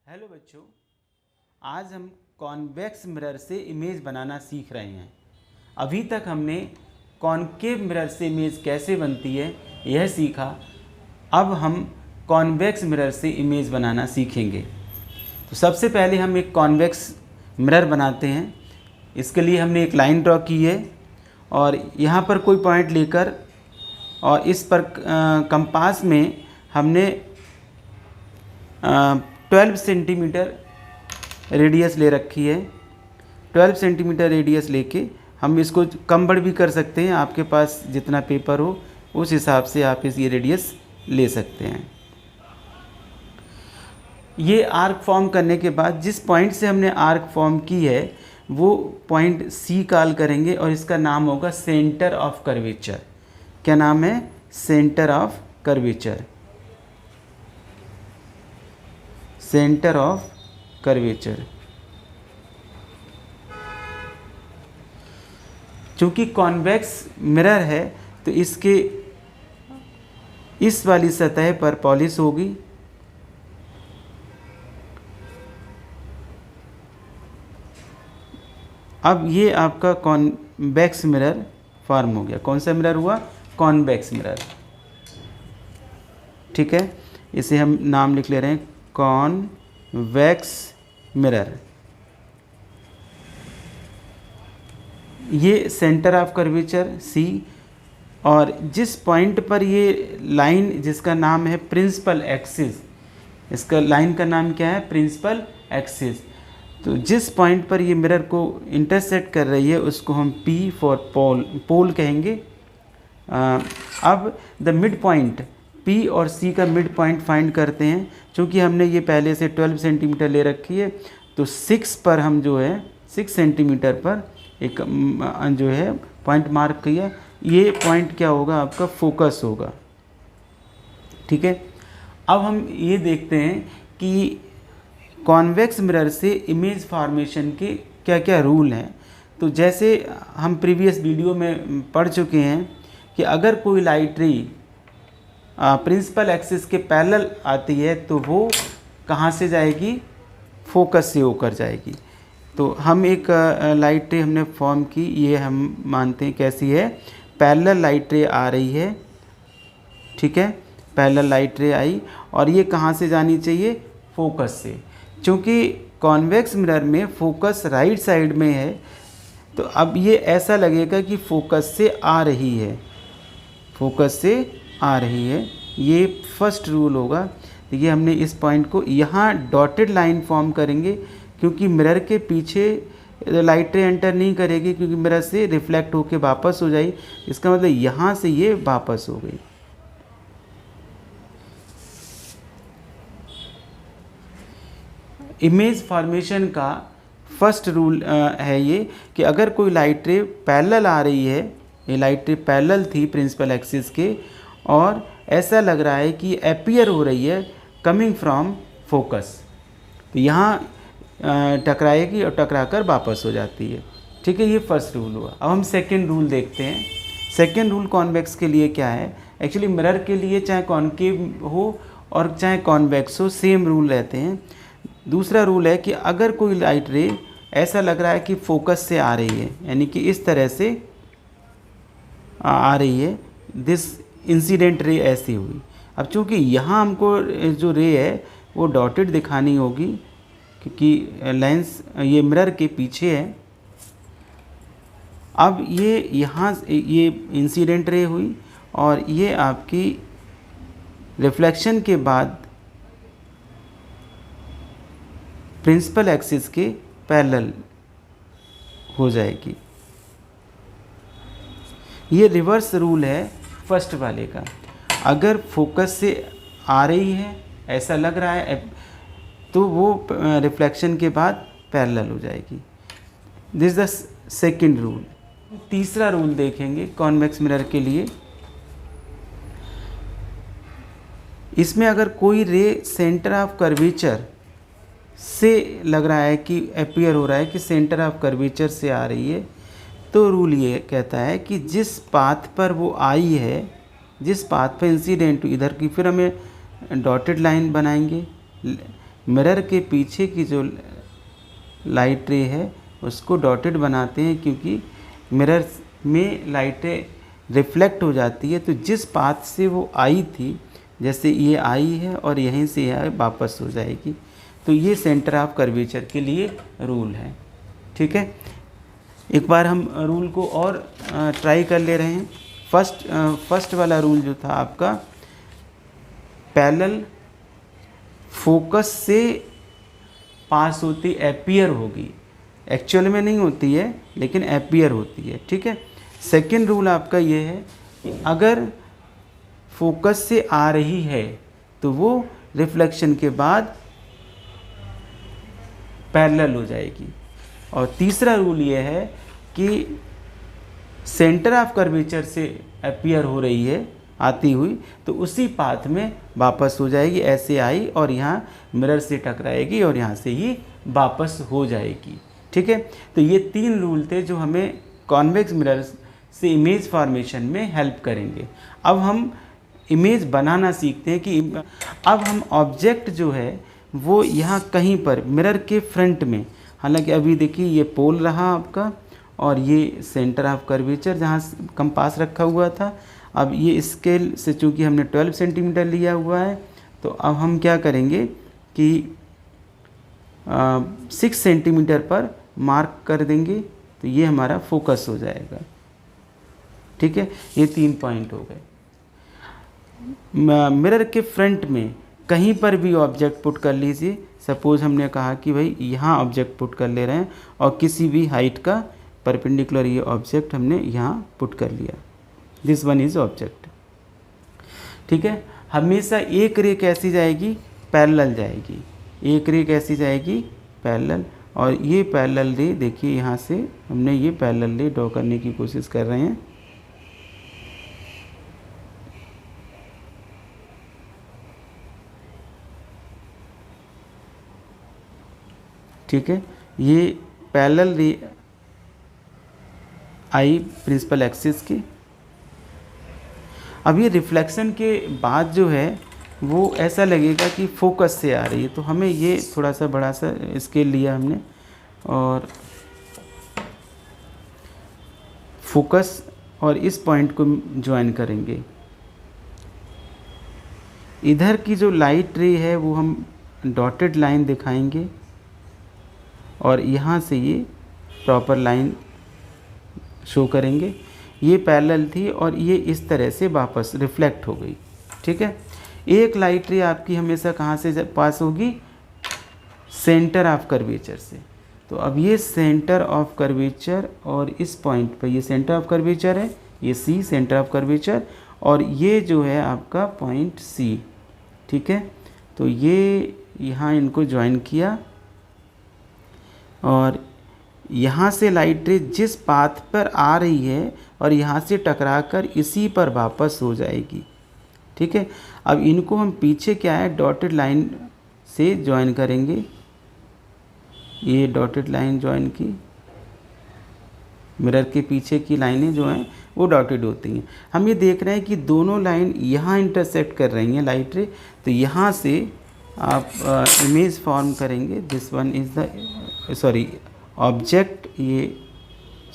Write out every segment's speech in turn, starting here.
Hello बच्चों, आज हम कॉन्वेक्स मिरर से इमेज बनाना सीख रहे हैं। अभी तक हमने कॉनकेव मिरर से इमेज कैसे बनती है यह सीखा। अब हम कॉन्वेक्स मिरर से इमेज बनाना सीखेंगे। तो सबसे पहले हम एक कॉन्वेक्स मिरर बनाते हैं। इसके लिए हमने एक लाइन ड्रॉ की है और यहाँ पर कोई पॉइंट लेकर और इस पर कंपास में हमने 12 सेंटीमीटर रेडियस ले रखी है। 12 सेंटीमीटर रेडियस लेके हम इसको कम बढ़ भी कर सकते हैं। आपके पास जितना पेपर हो उस हिसाब से आप ये रेडियस ले सकते हैं। ये आर्क फॉर्म करने के बाद जिस पॉइंट से हमने आर्क फॉर्म की है वो पॉइंट सी कॉल करेंगे और इसका नाम होगा सेंटर ऑफ कर्वेचर। क्या नाम है? Centre of curvature. Centre of curvature. चूंकि कॉन्वेक्स मिरर है तो इसके इस वाली सतह पर पॉलिश होगी। अब ये आपका कॉन्वेक्स मिरर फॉर्म हो गया। कौन सा मिरर हुआ? Convex mirror. ठीक है, इसे हम नाम लिख ले रहे हैं कॉन्वेक्स मिरर। ये सेंटर ऑफ कर्वेचर सी, और जिस पॉइंट पर ये लाइन जिसका नाम है प्रिंसिपल एक्सिस, इसका लाइन का नाम क्या है? Principal axis. तो जिस पॉइंट पर ये मिरर को इंटरसेक्ट कर रही है उसको हम P फॉर पोल कहेंगे। अब द मिड पॉइंट P और C का मिड पॉइंट फाइंड करते हैं। क्योंकि हमने ये पहले से 12 सेंटीमीटर ले रखी है तो 6 पर हम जो है 6 सेंटीमीटर पर एक जो है पॉइंट मार्क किया। ये पॉइंट क्या होगा? आपका फोकस होगा। ठीक है, अब हम ये देखते हैं कि कॉन्वेक्स मिरर से इमेज फॉर्मेशन के क्या क्या रूल हैं। तो जैसे हम प्रीवियस वीडियो में पढ़ चुके हैं कि अगर कोई लाइट रे प्रिंसिपल एक्सिस के पैरेलल आती है तो वो कहाँ से जाएगी? फोकस से होकर जाएगी। तो हम एक लाइट रे हमने फॉर्म की, ये हम मानते हैं कैसी है? पैरेलल लाइट रे आ रही है। ठीक है, पैरेलल लाइट रे आई और ये कहाँ से जानी चाहिए? फोकस से। क्योंकि कॉन्वेक्स मिरर में फोकस राइट साइड में है तो अब ये ऐसा लगेगा कि फोकस से आ रही है, फोकस से आ रही है। ये फर्स्ट रूल होगा। तो ये हमने इस पॉइंट को यहाँ डॉटेड लाइन फॉर्म करेंगे क्योंकि मिरर के पीछे लाइट रे एंटर नहीं करेगी, क्योंकि मिरर से रिफ्लेक्ट होके वापस हो जाएगी। इसका मतलब यहाँ से ये वापस हो गई। इमेज फॉर्मेशन का फर्स्ट रूल है ये कि अगर कोई लाइट रे पैरेलल आ रही है, ये लाइट रे पैरेलल थी प्रिंसिपल एक्सिस के और ऐसा लग रहा है कि अपीयर हो रही है कमिंग फ्रॉम फोकस, तो यहाँ टकराएगी और टकराकर वापस हो जाती है। ठीक है, ये फर्स्ट रूल हुआ। अब हम सेकंड रूल देखते हैं। सेकंड रूल कॉन्वेक्स के लिए क्या है? एक्चुअली मिरर के लिए चाहे कॉनकेव हो और चाहे कॉन्वेक्स हो सेम रूल रहते हैं। दूसरा रूल है कि अगर कोई लाइट रे ऐसा लग रहा है कि फोकस से आ रही है, यानी कि इस तरह से आ रही है, दिस इंसिडेंट रे ऐसी हुई। अब चूँकि यहाँ हमको जो रे है वो डॉटेड दिखानी होगी क्योंकि लेंस ये मिरर के पीछे है। अब ये यहाँ ये इंसिडेंट रे हुई और ये आपकी रिफ्लेक्शन के बाद प्रिंसिपल एक्सिस के पैरेलल हो जाएगी। ये रिवर्स रूल है फर्स्ट वाले का। अगर फोकस से आ रही है ऐसा लग रहा है तो वो रिफ्लेक्शन के बाद पैरेलल हो जाएगी। This is the second rule. तीसरा रूल देखेंगे कॉन्वेक्स मिरर के लिए। इसमें अगर कोई रे सेंटर ऑफ कर्वेचर से लग रहा है कि अपीयर हो रहा है कि सेंटर ऑफ कर्वेचर से आ रही है तो रूल ये कहता है कि जिस पाथ पर वो आई है, जिस पाथ पर इंसिडेंट इधर की, फिर हमें डॉटेड लाइन बनाएंगे मिरर के पीछे की जो लाइट रे है उसको डॉटेड बनाते हैं, क्योंकि मिरर में लाइटें रिफ्लेक्ट हो जाती है, तो जिस पाथ से वो आई थी, जैसे ये आई है और यहीं से यह वापस हो जाएगी। तो ये सेंटर ऑफ कर्वेचर के लिए रूल है। ठीक है, एक बार हम रूल को और ट्राई कर ले रहे हैं। फर्स्ट वाला रूल जो था आपका, पैरेलल फोकस से पास होती एपियर होगी, एक्चुअल में नहीं होती है लेकिन एपियर होती है। ठीक है, सेकेंड रूल आपका ये है कि अगर फोकस से आ रही है तो वो रिफ्लेक्शन के बाद पैरेलल हो जाएगी। और तीसरा रूल ये है कि सेंटर ऑफ कर्वेचर से अपीयर हो रही है आती हुई, तो उसी पाथ में वापस हो जाएगी, ऐसे आई और यहाँ मिरर से टकराएगी और यहाँ से ही वापस हो जाएगी। ठीक है, तो ये 3 रूल थे जो हमें कॉन्वेक्स मिरर से इमेज फॉर्मेशन में हेल्प करेंगे। अब हम इमेज बनाना सीखते हैं कि अब हम ऑब्जेक्ट जो है वो यहाँ कहीं पर मिरर के फ्रंट में, हालांकि अभी देखिए ये पोल रहा आपका और ये सेंटर ऑफ कर्वेचर जहाँ कंपास रखा हुआ था। अब ये स्केल से चूँकि हमने 12 सेंटीमीटर लिया हुआ है, तो अब हम क्या करेंगे कि 6 सेंटीमीटर पर मार्क कर देंगे, तो ये हमारा फोकस हो जाएगा। ठीक है, ये 3 पॉइंट हो गए। मिरर के फ्रंट में कहीं पर भी ऑब्जेक्ट पुट कर लीजिए। सपोज़ हमने कहा कि भाई यहाँ ऑब्जेक्ट पुट कर ले रहे हैं और किसी भी हाइट का परपेंडिकुलर ये ऑब्जेक्ट हमने यहाँ पुट कर लिया, दिस वन इज़ ऑब्जेक्ट। ठीक है, हमेशा एक रे कैसी जाएगी, पैरेलल जाएगी। एक रे कैसी जाएगी, पैरेलल। और ये पैरेलल रे देखिए, यहाँ से हमने ये पैरेलल रे ड्रॉ करने की कोशिश कर रहे हैं। ठीक है, ये पैरेलल रे आई प्रिंसिपल एक्सिस की। अब ये रिफ्लेक्शन के बाद जो है वो ऐसा लगेगा कि फोकस से आ रही है, तो हमें ये थोड़ा सा बड़ा सा स्केल लिया हमने और फोकस और इस पॉइंट को ज्वाइन करेंगे। इधर की जो लाइट रे है वो हम डॉटेड लाइन दिखाएंगे और यहाँ से ये प्रॉपर लाइन शो करेंगे। ये पैरेलल थी और ये इस तरह से वापस रिफ्लेक्ट हो गई। ठीक है, एक लाइट रे आपकी हमेशा कहाँ से पास होगी, सेंटर ऑफ कर्वेचर से। तो अब ये सेंटर ऑफ कर्वेचर और इस पॉइंट पर ये सेंटर ऑफ कर्वेचर है, ये सी सेंटर ऑफ कर्वेचर, और ये जो है आपका पॉइंट सी। ठीक है, तो ये यहाँ इनको ज्वाइन किया और यहाँ से लाइट रे जिस पाथ पर आ रही है और यहाँ से टकराकर इसी पर वापस हो जाएगी। ठीक है, अब इनको हम पीछे क्या है डॉटेड लाइन से ज्वाइन करेंगे। ये डॉटेड लाइन ज्वाइन की, मिरर के पीछे की लाइनें जो हैं वो डॉटेड होती हैं। हम ये देख रहे हैं कि दोनों लाइन यहाँ इंटरसेक्ट कर रही हैं लाइट रे, तो यहाँ से आप इमेज फॉर्म करेंगे। This one is the sorry object, ये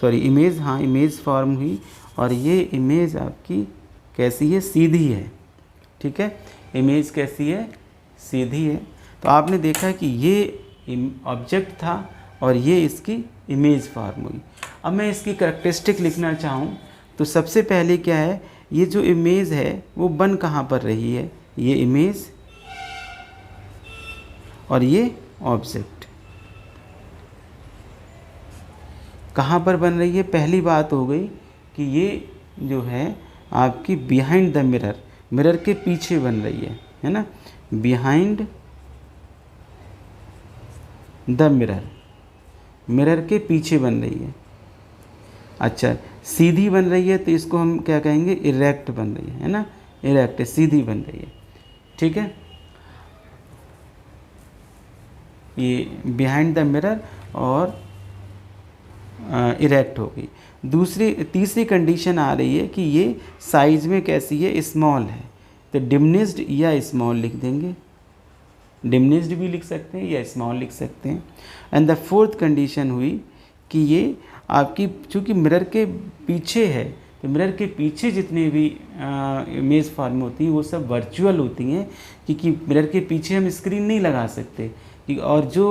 सॉरी इमेज, हाँ इमेज फॉर्म हुई और ये इमेज आपकी कैसी है, सीधी है। ठीक है, इमेज कैसी है, सीधी है। तो आपने देखा कि ये ऑब्जेक्ट था और ये इसकी इमेज फॉर्म हुई। अब मैं इसकी करैक्टरिस्टिक लिखना चाहूँ तो सबसे पहले क्या है, ये जो इमेज है वो बन कहाँ पर रही है, ये इमेज और ये ऑब्जेक्ट कहाँ पर बन रही है। पहली बात हो गई कि ये जो है आपकी बिहाइंड द मिरर, मिरर के पीछे बन रही है ना, बिहाइंड द मिरर, मिरर के पीछे बन रही है। अच्छा, सीधी बन रही है तो इसको हम क्या कहेंगे, इरेक्ट बन रही है ना, इरेक्ट, सीधी बन रही है। ठीक है, ये बिहाइंड द मिरर और इरेक्ट हो गई। तीसरी कंडीशन आ रही है कि ये साइज में कैसी है, स्मॉल है, तो डिमिनिश्ड या स्मॉल लिख देंगे। डिमिनिश्ड भी लिख सकते हैं या स्मॉल लिख सकते हैं। एंड द फोर्थ कंडीशन हुई कि ये आपकी चूँकि मिरर के पीछे है, तो मिरर के पीछे जितने भी इमेज फॉर्म होती हैं वो सब वर्चुअल होती हैं, क्योंकि मिरर के पीछे हम स्क्रीन नहीं लगा सकते और जो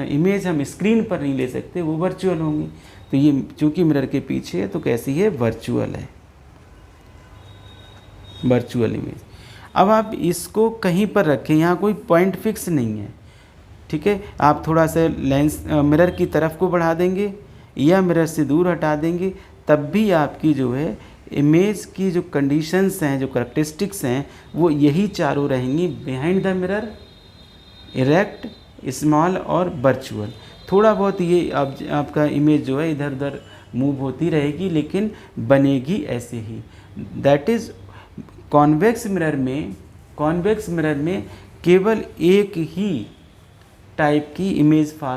इमेज हम स्क्रीन पर नहीं ले सकते वो वर्चुअल होंगी। तो ये चूँकि मिरर के पीछे है तो कैसी है, वर्चुअल है, वर्चुअल इमेज। अब आप इसको कहीं पर रखें, यहाँ कोई पॉइंट फिक्स नहीं है, ठीक है। आप थोड़ा सा लेंस मिरर की तरफ को बढ़ा देंगे या मिरर से दूर हटा देंगे, तब भी आपकी जो है इमेज की जो कंडीशंस हैं, जो करैक्टरिस्टिक्स हैं, वो यही चारों रहेंगी, behind the mirror, erect, small और वर्चुअल। थोड़ा बहुत ये आपका इमेज जो है इधर उधर मूव होती रहेगी, लेकिन बनेगी ऐसे ही। दैट इज़ कॉन्वेक्स मिरर में केवल एक ही टाइप की इमेज फॉर्म